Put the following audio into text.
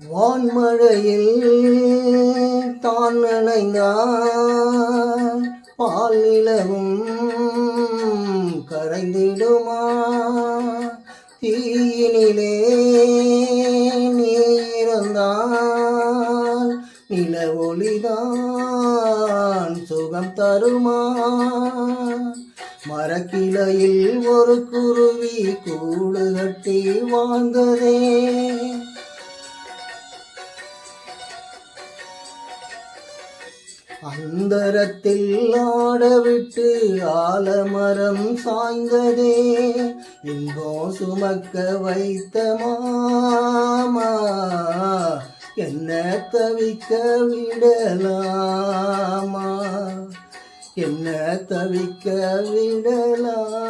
வான்மழையில் தான் நனைந்தான் பால் நிலவும் கரைந்திடுமா தீயினிலே நீ இருந்தால் நில ஒளிதான் சுகம் தருமா மரக்கிளையில் ஒரு குருவி கூடு கட்டி வாழ்ந்ததே அந்தரத்தில் ஆடவிட்டு ஆலமரம் சாய்ந்ததே இன்பம் சுமக்க வைத்த மாமா என்ன தவிக்க விடலாமா என்ன தவிக்க விடலாமா.